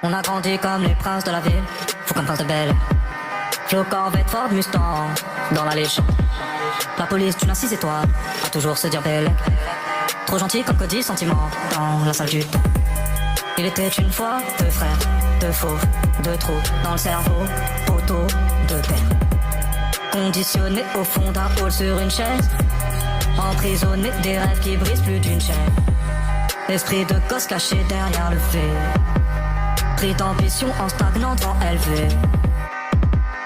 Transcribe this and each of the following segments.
On a grandi comme les princes de la ville, fou comme prince de Bel. Flo Corvette, Ford Mustang, dans la légende. La police d'une à 6 étoiles, a toujours se dire belle. Trop gentil comme Cody, sentiment, dans la salle du temps. Il était une fois deux frères, deux fauves, deux trous dans le cerveau, poteau, deux peines. Conditionnés au fond d'un hall sur une chaise, emprisonnés des rêves qui brisent plus d'une chaîne. Esprit de gosse caché derrière le fait, pris d'ambition en stagnant devant élevé.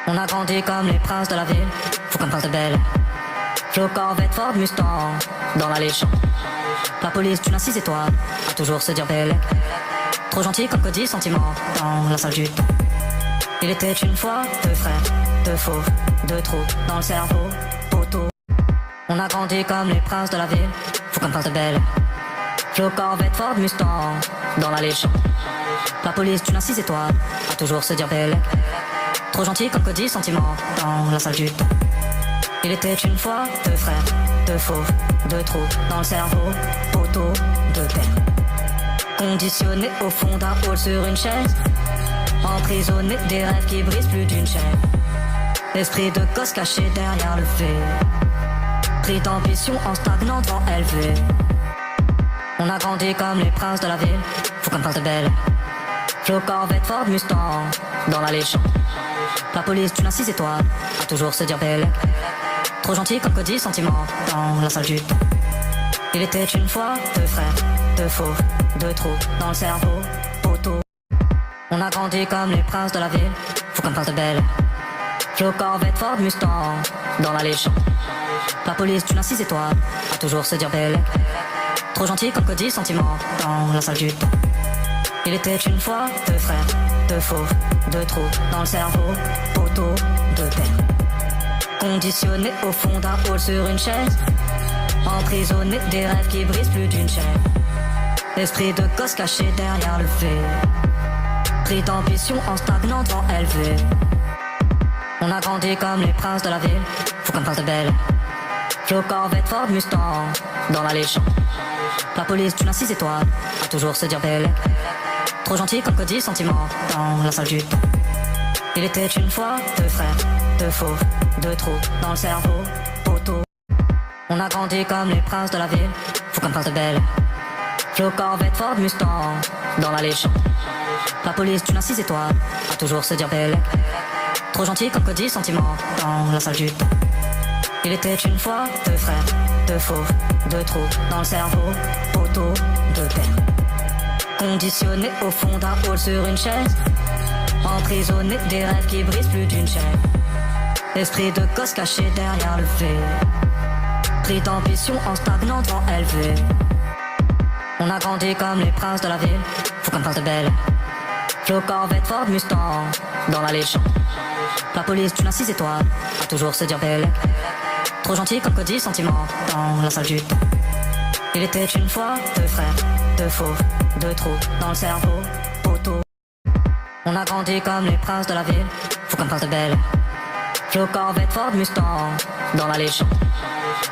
On a grandi comme les princes de la ville, fou comme prince de Bel. Flo Corvette, Ford Mustang, dans la légende. La police d'une à 6 étoiles, a toujours se dire belle. Trop gentil comme Cody, sentiment, dans la salle du temps. Il était une fois deux frères, deux fauves, deux trous dans le cerveau, poteau. On a grandi comme les princes de la ville, fou comme prince de Bel. Flo Corvette, Ford Mustang, dans la légende. La police d'une à 6 étoiles, a toujours se dire belle. Trop gentil comme Cody, sentiment, dans la salle du temps. Il était une fois deux frères, deux fauves, deux trous dans le cerveau, poteau, deux peines. Conditionnés au fond d'un hall sur une chaise, emprisonnés des rêves qui brisent plus d'une chaîne. Esprit de gosse caché derrière le fait, pris d'ambition en stagnant devant élevé. On a grandi comme les princes de la ville, fou comme prince de Bel. Flo Corvette, Ford Mustang, dans la légende. La police d'une à 6 étoiles, a toujours se dire belle. Trop gentil comme Cody, sentiment, dans la salle du temps. Il était une fois deux frères, deux fauves, deux trous dans le cerveau, poteau. On a grandi comme les princes de la ville, fou comme prince de Bel. Flo Corvette, Ford Mustang, dans la légende. La police d'une à 6 étoiles, a toujours se dire belle. Trop gentil comme Cody, sentiment, dans la salle du temps. Il était une fois deux frères, deux fauves, deux trous dans le cerveau, poteau, deux peines. Conditionnés au fond d'un hall sur une chaise, emprisonnés des rêves qui brisent plus d'une chaîne. Esprit de gosse caché derrière le fait, pris d'ambition en stagnant devant élevé. On a grandi comme les princes de la ville, fou comme prince de Bel. Flo Corvette, Ford Mustang, dans la légende. La police d'une à 6 étoiles, a toujours se dire belle. Trop gentil comme Cody, sentiment, dans la salle du temps. Il était une fois deux frères, deux fauves, deux trous dans le cerveau, poteau. On a grandi comme les princes de la ville, fou comme prince de Bel. Flo Corvette, Ford Mustang, dans la légende. La police d'une à 6 étoiles, a toujours se dire belle. Trop gentil comme Cody, sentiment, dans la salle du temps. Il était une fois deux frères, deux fauves, deux trous dans le cerveau, poteau, deux peines. Conditionnés au fond d'un hall sur une chaise, emprisonnés des rêves qui brisent plus d'une chaîne. Esprit de gosse caché derrière le fait, pris d'ambition en stagnant devant élevé. On a grandi comme les princes de la ville, fou comme prince de Bel. Flo Corvette, Ford Mustang, dans la légende. La police d'une à 6 étoiles, a toujours se dire belle. Trop gentil comme Cody, sentiment, dans la salle du temps. Il était une fois deux frères, deux fauves, deux trous dans le cerveau, poteau. On a grandi comme les princes de la ville, fou comme prince de Bel. Flo Corvette, Ford Mustang, dans la légende.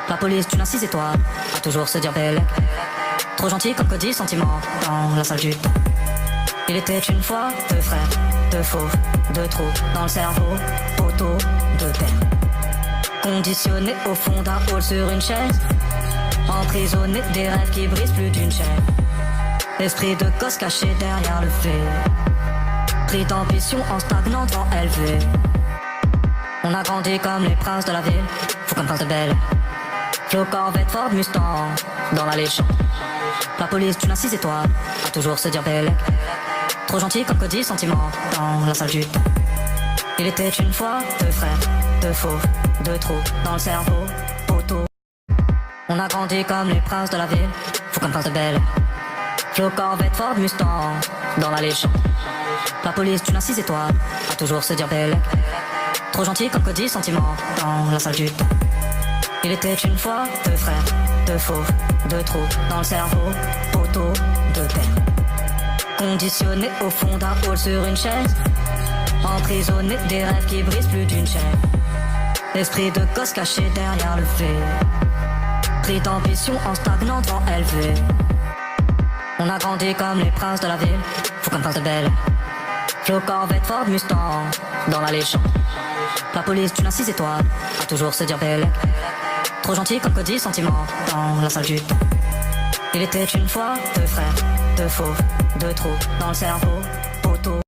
La police d'une à 6 étoiles, a toujours se dire belle. Trop gentil comme Cody, sentiment, dans la salle du temps. Il était une fois deux frères, deux fauves, deux trous dans le cerveau, poteau, deux peines. Conditionnés au fond d'un hall sur une chaise, emprisonnés des rêves qui brisent plus d'une chaîne. Esprit de gosse caché derrière le fait, pris d'ambition en stagnant devant élevé. On a grandi comme les princes de la ville, fou comme prince de Bel. Flo Corvette, Ford Mustang, dans la légende. La police d'une à 6 étoiles, a toujours se dire belle. Trop gentil comme Cody, sentiment, dans la salle du temps. Il était une fois deux frères, deux fauves, deux trous dans le cerveau, poteau. On a grandi comme les princes de la ville, fou comme prince de Bel. Flo Corvette, Ford Mustang, dans la légende. La police d'une à 6 étoiles, a toujours se dire belle. Trop gentil comme Cody, sentiment, dans la salle du temps. Il était une fois deux frères, deux fauves, deux trous dans le cerveau, poteau, deux peines. Conditionnés au fond d'un hall sur une chaise, emprisonnés des rêves qui brisent plus d'une chaîne. Esprit de gosse caché derrière le fait, pris d'ambition en stagnant devant élevé. On a grandi comme les princes de la ville, fou comme prince de Bel. Flo Corvette Ford Mustang, dans l'allée champ. La police d'une à 6 étoiles, à toujours se dire belle. Trop gentil comme Cody, sentiment, dans la salle du temps. Il était une fois deux frères, deux fauves, deux trous dans le cerveau, poteau.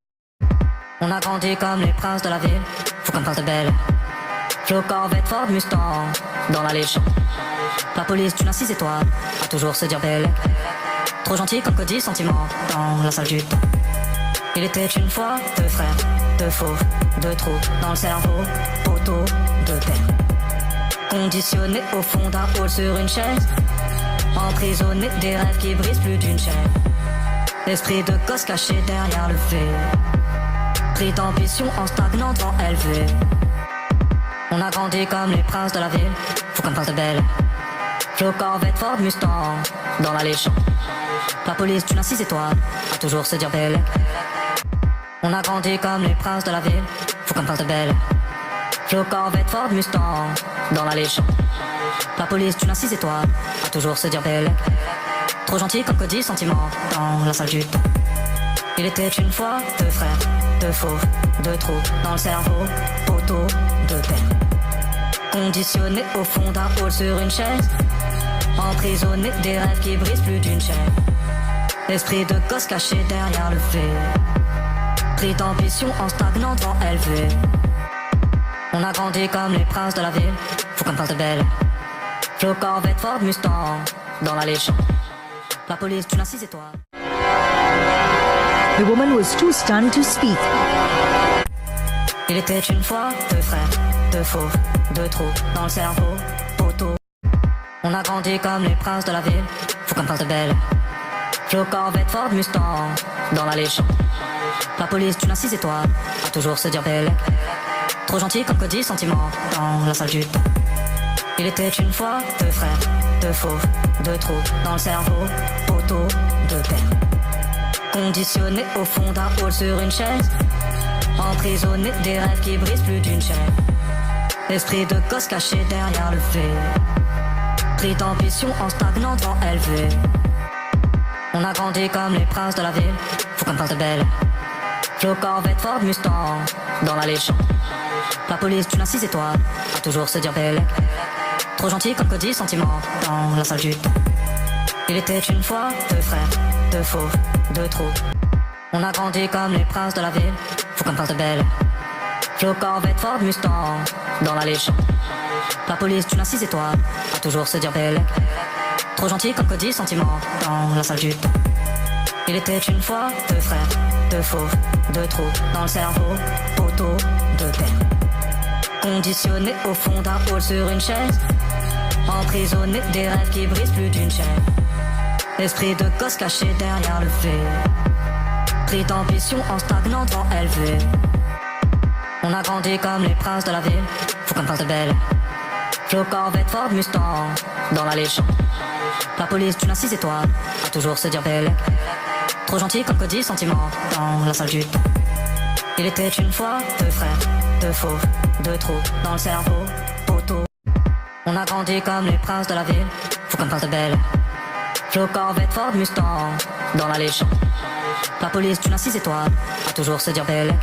On a grandi comme les princes de la ville, faut qu'on passe de belle. Flo Corvette Ford Mustang, dans l'allée champ. La police d'une à 6 étoiles, à toujours se dire belle. Trop gentil comme Cody, sentiment, dans la salle du temps. Il était une fois deux frères, deux fauves, deux trous dans le cerveau, poteau, deux pères. Conditionnés au fond d'un hall sur une chaise, emprisonnés des rêves qui brisent plus d'une chaîne. Esprit de gosse caché derrière le fait, pris d'ambition en stagnant devant élevé. On a grandi comme les princes de la ville, faut qu'on passe de belle. Flo Corvette Ford Mustang, dans l'allée champ. La police d'une à 6 étoiles, à toujours se dire belle. On a grandi comme les princes de la ville, faut qu'on passe de belle. Flo Corvette Ford Mustang, dans l'allée champ. La police d'une à 6 étoiles, à toujours se dire belle. Trop gentil comme Cody, sentiment, dans la salle du temps. Il était une fois deux frères, deux fauves, deux trous dans le cerveau, poteau, deux pères. Conditionnés au fond d'un hall sur une chaise, emprisonnés des rêves qui brisent plus d'une chaîne. Esprit de gosse caché derrière le fait, pris d'ambition en stagnant devant élevé. On a grandi comme les princes de la ville, faut qu'on passe de belle. Flo Corvette Ford Mustang, dans l'allée champ. La police d'une à 6 étoiles. The woman was too stunned to speak. Il était une fois deux frères, deux fauves, deux trous dans le cerveau, poteau. On a grandi comme les princes de la ville, faut qu'on passe de belle. Flo Corvette Ford Mustang, dans l'allée champ. La police d'une à 6 étoiles, à toujours se dire belle. Trop gentil comme Cody, sentiment, dans la salle du temps. Il était une fois deux frères, deux fauves, deux trous dans le cerveau, poteau, deux pères. Conditionnés au fond d'un hall sur une chaise, emprisonnés des rêves qui brisent plus d'une chaîne. Esprit de gosse caché derrière le fait, pris d'ambition en stagnant devant élevé. On a grandi comme les princes de la ville, faut qu'on passe de belle. Flo Corvette Ford Mustang, dans l'allée champ. La police d'une à 6 étoiles, à toujours se dire belle. Trop gentil comme Cody, sentiment, dans la salle du temps. Il était une fois deux frères, deux fauves, deux trous. On a grandi comme les princes de la ville, faut qu'on passe de belle. Flo Corvette Ford Mustang, dans l'allée champ. La police d'une à 6 étoiles, à toujours se dire belle. Trop gentil comme Cody, sentiment, dans la salle du temps. Il était une fois deux frères, deux fauves, deux trous dans le cerveau, poteau, deux pères. Conditionnés au fond d'un hall sur une chaise, emprisonnés des rêves qui brisent plus d'une chaîne. Esprit de gosse caché derrière le fait, pris d'ambition en stagnant devant élevé. On a grandi comme les princes de la ville, faut qu'on passe de belle. Flo Corvette Ford Mustang, dans l'allée champ. La police d'une à 6 étoiles, à toujours se dire belle. Trop gentil comme Cody, sentiment, dans la salle du temps. Il était une fois deux frères, deux fauves, deux trous dans le cerveau, poteau. On a grandi comme les princes de la ville, faut qu'on passe de belle. Flo Corvette Ford Mustang, dans l'allée champ. La police d'une à 6 étoiles, à toujours se dire belle.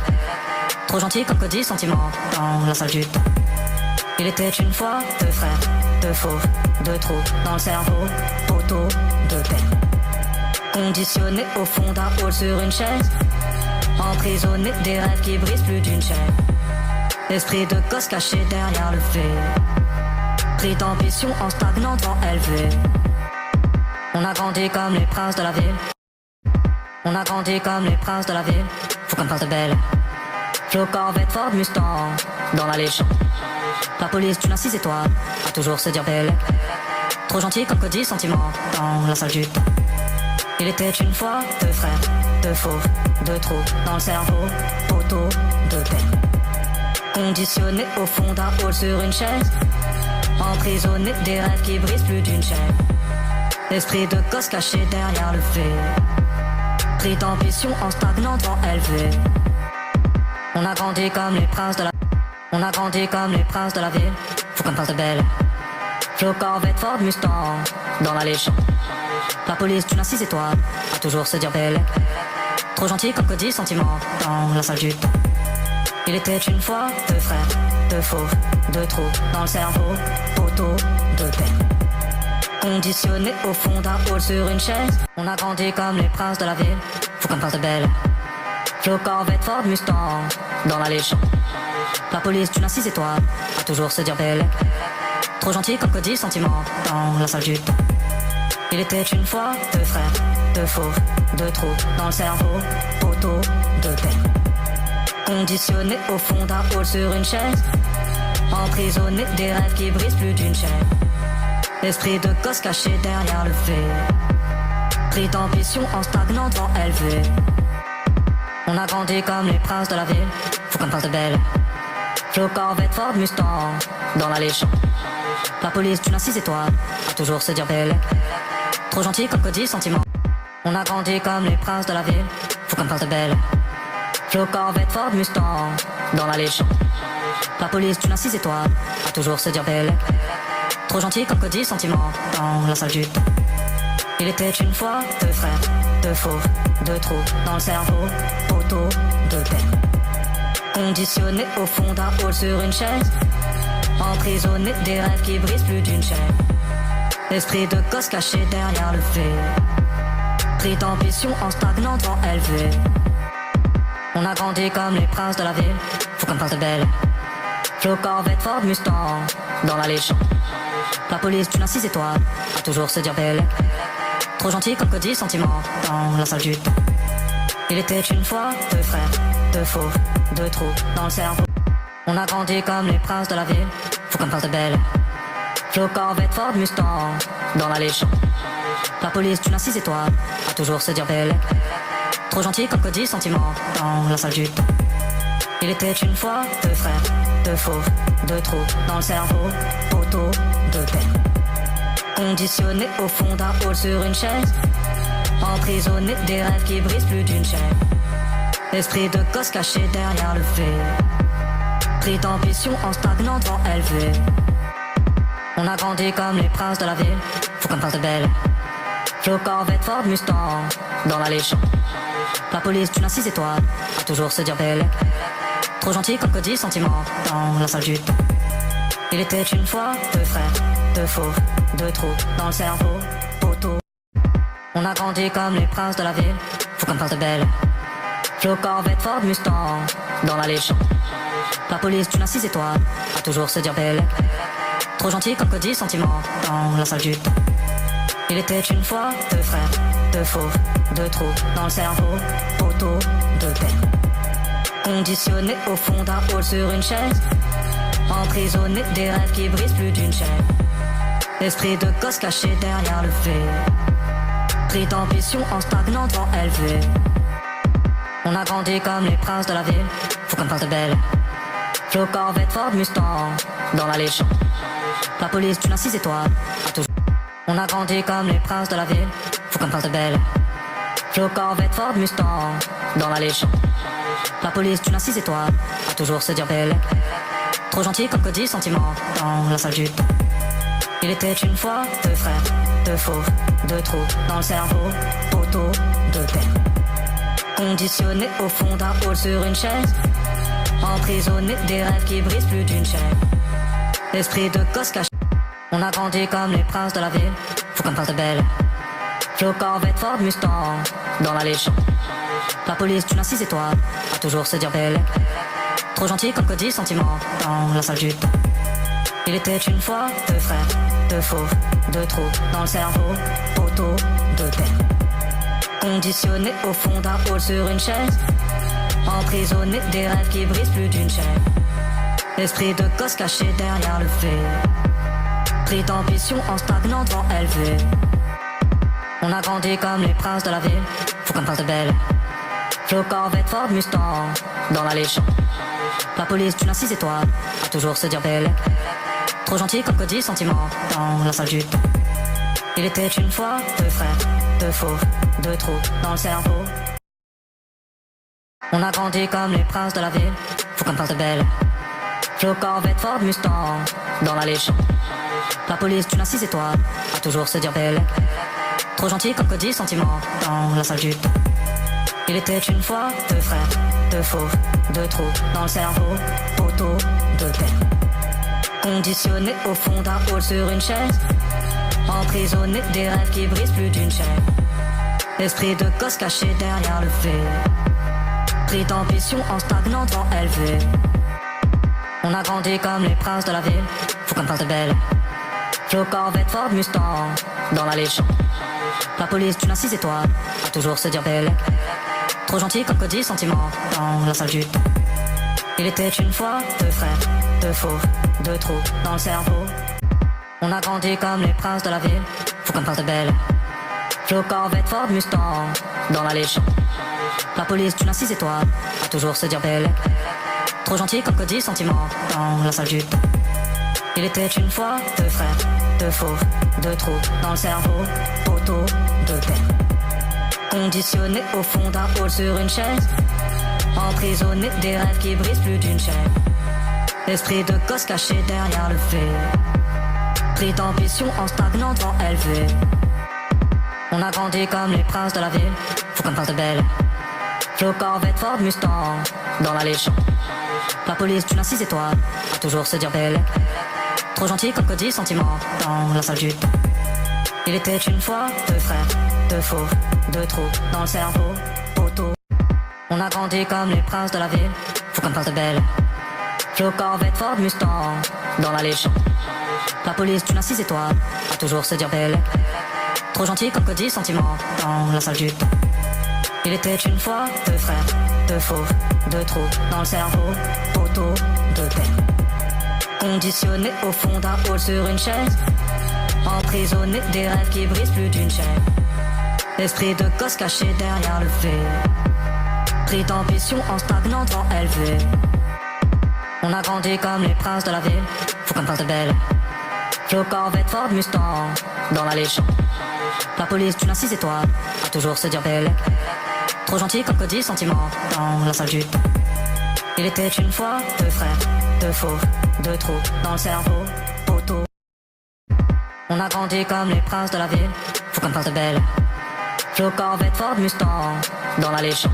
Trop gentil comme Cody, sentiment, dans la salle du temps. Il était une fois deux frères, deux fauves, deux trous dans le cerveau, poteau, deux pères. Conditionnés au fond d'un hall sur une chaise, emprisonnés des rêves qui brisent plus d'une chaîne. Esprit de gosse caché derrière le fait, pris d'ambition en stagnant devant élevé. On a grandi comme les princes de la ville. On a grandi comme les princes de la ville, faut qu'on passe de belle. Flo Corvette Ford Mustang, dans l'allée champ. La police d'une à 6 étoiles, à toujours se dire belle. Trop gentil comme Cody, sentiment, dans la salle du temps. Il était une fois deux frères, deux fauves, deux trous dans le cerveau, poteau, deux pères. Conditionnés au fond d'un hall sur une chaise, emprisonnés des rêves qui brisent plus d'une chaîne. Esprit de gosse caché derrière le fait, pris d'ambition en stagnant devant élevé. On a grandi comme les princes de la... On a grandi comme les princes de la ville, faut qu'on passe de belle. Flo Corvette Ford Mustang, dans l'allée champ. La police d'une à 6 étoiles, à toujours se dire belle. Trop gentil comme Cody, sentiment dans la salle du temps. Il était une fois deux frères, deux fauves, deux trous dans le cerveau, poteau de peine. Conditionné au fond d'un hall sur une chaise, on a grandi comme les princes de la ville, fou comme prince de Bel. Flo, Corvette, Ford, Mustang, dans la légende. La police d'une à 6 étoiles, a toujours se dire belle. Trop gentil comme Cody, sentiment dans la salle du temps. Il était une fois deux frères, deux fauves, deux trous dans le cerveau, poteau de peine. Conditionné au fond d'un hall sur une chaise, emprisonné des rêves qui brisent plus d'une chaîne. Esprit de gosse caché derrière le fait, pris d'ambition en stagnant devant élevé. On a grandi comme les princes de la ville, fou comme prince de Bel. Flo, Corvette, Ford, Mustang, dans la légende. La police d'une à 6 étoiles, a toujours se dire belle. Trop gentil comme Cody, sentiment. On a grandi comme les princes de la ville, fou comme prince de Bel. Flo, Corvette, Ford, Mustang, dans la légende. La police d'une à 6 étoiles, a toujours se dire belle. Trop gentil comme Cody, sentiment, dans la salle du temps. Il était une fois deux frères, deux fauves, deux trous dans le cerveau, poteau de peine. Conditionné au fond d'un hall sur une chaise, emprisonné des rêves qui brisent plus d'une chaîne. Esprit de gosse caché derrière le fait, pris d'ambition en stagnant devant élevé. On a grandi comme les princes de la ville, fou comme prince de Bel. Flo, Corvette, Ford, Mustang, dans la légende. La police d'une à 6 étoiles, a toujours se dire belle. Trop gentil comme Cody, sentiment dans la salle du temps. Il était une fois deux frères, deux fauves, deux trous dans le cerveau. On a grandi comme les princes de la ville, fou comme prince de Bel. Flo, Corvette, Ford, Mustang, dans la légende. La police d'une à 6 étoiles, a toujours se dire belle. Trop gentil comme Cody, sentiment dans la salle du temps. Il était une fois deux frères, deux fauves, deux trous dans le cerveau, poteau de peine. Conditionné au fond d'un hall sur une chaise, emprisonné des rêves qui brisent plus d'une chaîne. Esprit de gosse caché derrière le fait, pris d'ambition en stagnant devant élevé. On a grandi comme les princes de la ville, fou comme prince de Bel. Flo, Corvette, Ford, Mustang, dans la légende. La police d'une à 6 étoiles, a toujours se dire belle. Trop gentil comme Cody, sentiment dans la salle du temps. Il était une fois deux frères, deux fauves, deux trous dans le cerveau, poteau. On a grandi comme les princes de la ville, fou comme prince de Bel. Flo, Corvette, Ford, Mustang, dans la légende. La police d'une à 6 étoiles, a toujours se dire belle. Trop gentil comme Cody, sentiment dans la salle du temps. Il était une fois deux frères, deux fauves, deux trous dans le cerveau, poteau de peine. Conditionné au fond d'un hall sur une chaise, emprisonné des rêves qui brisent plus d'une chaîne. Esprit de gosse caché derrière le fait, pris d'ambition en stagnant devant élevé. On a grandi comme les princes de la ville, fou comme prince de Bel. Flo, Corvette, Ford, Mustang, dans la légende. La police d'une à 6 étoiles, a toujours. On a grandi comme les princes de la ville, fou comme prince de Bel. Flo, Corvette, Ford, Mustang, dans la légende. La police d'une à 6 étoiles, a toujours se dire belle. Trop gentil comme Cody, sentiment dans la salle du temps. Il était une fois deux frères, deux fauves, deux trous dans le cerveau, poteau de peine. Conditionné au fond d'un hall sur une chaise, emprisonné des rêves qui brisent plus d'une chaîne. Esprit de gosse caché. On a grandi comme les princes de la ville, fou comme prince de Bel. Flo, Corvette, Ford, Mustang, dans la légende. La police d'une à 6 étoiles, a toujours se dire belle. Trop gentil comme Cody, sentiment dans la salle du temps. Il était une fois deux frères, deux fauves, deux trous dans le cerveau, poteau de peine. Conditionné au fond d'un hall sur une chaise, emprisonné des rêves qui brisent plus d'une chaîne. Esprit de gosse caché derrière le fait, pris d'ambition en stagnant devant élevé. On a grandi comme les princes de la ville, fou comme prince de Bel. Flo, Corvette, Ford, Mustang, dans la légende. La police d'une à 6 étoiles, a toujours se dire belle. Trop gentil comme Cody, sentiment dans la salle du temps. Il était une fois deux frères, deux fauves, deux trous dans le cerveau. On a grandi comme les princes de la ville, fou comme prince de Bel. Flo, Corvette, Ford, Mustang, dans la légende. La police d'une à 6 étoiles, a toujours se dire belle. Trop gentil comme Cody, sentiment dans la salle du temps. Il était une fois deux frères, deux fauves, deux trous dans le cerveau, poteau, deux pères. Conditionnés au fond d'un hall sur une chaise, emprisonnés des rêves qui brisent plus d'une chaîne. Esprit de gosse caché derrière le fait, pris d'ambition en stagnant devant élevé. On a grandi comme les princes de la ville, fou comme prince de Bel. Flo Corvette Ford Mustang, dans la légende. La police d'une à 6 étoiles, a toujours se dire belle. Trop gentil comme Cody sentiment, dans la salle du temps. Il était une fois deux frères, deux fauves, deux trous dans le cerveau. On a grandi comme les princes de la ville, fou comme prince de Bel. Flo Corvette Ford Mustang, dans la légende. La police d'une à 6 étoiles, a toujours se dire belle. Trop gentil comme Cody sentiment, dans la salle du temps. Il était une fois deux frères, deux fauves, deux trous dans le cerveau, poteau, deux pères. Conditionnés au fond d'un hall sur une chaise, emprisonnés des rêves qui brisent plus d'une chaîne. Esprit de gosse caché derrière le fait, pris d'ambition en stagnant devant élevé. On a grandi comme les princes de la ville, fou comme prince de Bel. Flo Corvette Ford Mustang, dans la légende. La police d'une à 6 étoiles, a toujours se dire belle. Trop gentil comme Cody sentiment, dans la salle du temps. Il était une fois deux frères, deux fauves, deux trous dans le cerveau, poteau. On a grandi comme les princes de la ville, fou comme prince de Bel. Flo Corvette Ford Mustang, dans la légende. La police d'une à 6 étoiles, a toujours se dire belle. Trop gentil comme Cody sentiment, dans la salle du temps. Il était une fois deux frères, deux fauves, deux trous dans le cerveau, poteau, deux pères. Conditionnés au fond d'un hall sur une chaise, emprisonnés des rêves qui brisent plus d'une chaîne. Esprit de gosse caché derrière le fait, pris d'ambition en stagnant devant élevé. On a grandi comme les princes de la ville, fou comme prince de Bel. Flo Corvette Ford Mustang, dans la légende. La police d'une à 6 étoiles, a toujours se dire belle. Trop gentil comme Cody sentiment, dans la salle du temps. Il était une fois deux frères, deux fauves, deux trous dans le cerveau, poteau. On a grandi comme les princes de la ville, fou comme prince de Bel. Flo Corvette Ford Mustang, dans la légende.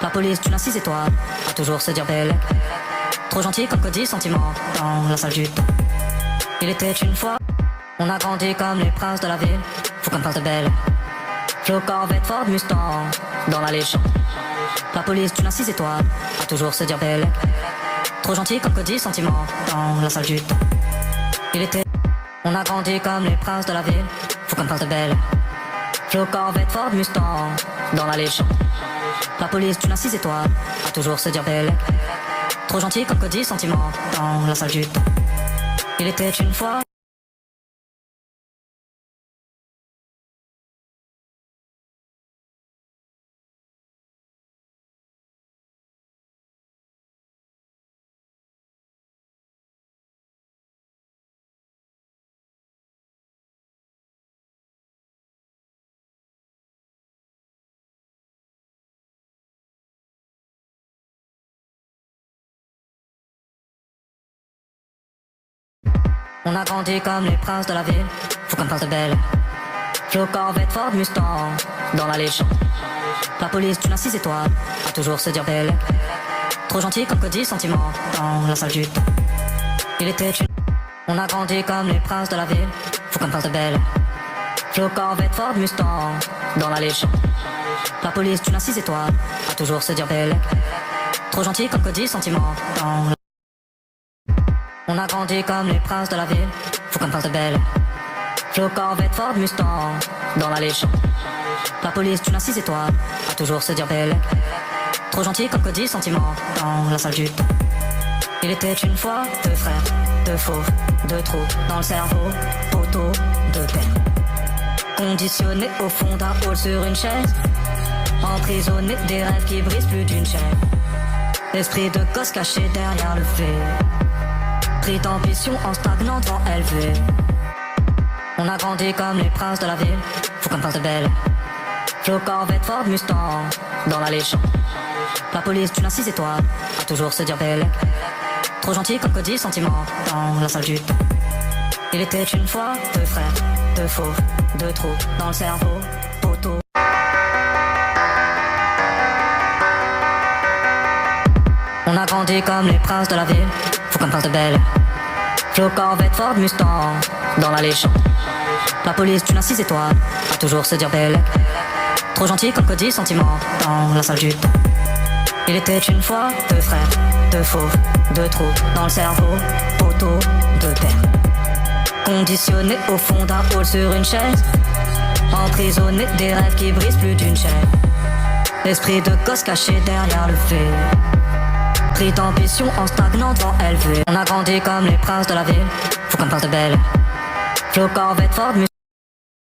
La police d'une à 6 étoiles, a toujours se dire belle. Trop gentil comme Cody sentiment, dans la salle du temps. Il était une fois. On a grandi comme les princes de la ville, fou comme prince de Bel. Flo Corvette Ford Mustang, dans la légende. La police d'une à 6 étoiles, a toujours se dire belle. Trop gentil comme Cody sentiment, dans la salle du temps. Il était. On a grandi comme les princes de la ville, fou comme prince de Bel. Flo Corvette Ford Mustang, dans la légende. La police d'une à 6 étoiles, a toujours se dire belle. Trop gentil comme Cody sentiment, dans la salle du temps. Il était une fois. On a grandi comme les princes de la ville, fou comme prince de Bel. Flo Corvette Ford Mustang, dans la légende. La police d'une à 6 étoiles, a toujours se dire belle. Trop gentil comme Cody sentiment, dans la salle du temps. Il était une. On a grandi comme les princes de la ville, fou comme prince de Bel. Flo Corvette Ford Mustang, dans la légende. La police d'une à 6 étoiles, a toujours se dire belle. Trop gentil comme Cody sentiment, dans la. On a grandi comme les princes de la ville, fou comme prince de Bel. Flo Corvette Ford Mustang, dans la légende. La police d'une à 6 étoiles, a toujours se dire belle. Trop gentil comme Cody sentiment, dans la salle du temps. Il était une fois deux frères, deux fauves, deux trous dans le cerveau, poteau, deux pères. Conditionnés au fond d'un hall sur une chaise, emprisonnés des rêves qui brisent plus d'une chaîne. Esprit de gosse caché derrière le fait, pris d'ambition en stagnant devant élevé. On a grandi comme les princes de la ville, fou comme prince de Bel. Flo Corvette Ford Mustang, dans la légende. La police d'une à 6 étoiles, a toujours se dire belle. Trop gentil comme Cody sentiment, dans la salle du temps. Il était une fois deux frères, deux fauves, deux trous dans le cerveau, poteau. On a grandi comme les princes de la ville, fou comme prince de Bel Air. Flo, Corvette, Ford, Mustang, dans l'alléchant. La police d'une à 6 étoiles, à toujours se dire Bellec. Trop gentil comme Cody, sentiment, dans la salle du temps. Il était une fois deux frères, deux fauves, deux trous dans le cerveau, poteau, deux pères. Conditionné au fond d'un hall sur une chaise, emprisonné des rêves qui brisent plus d'une chaîne. Esprit de gosse caché derrière le fait, pris d'ambition en stagnant devant LV. On a grandi comme les princes de la ville, fou comme prince de Bel Air. Flo, Corvette, Ford, Mustang.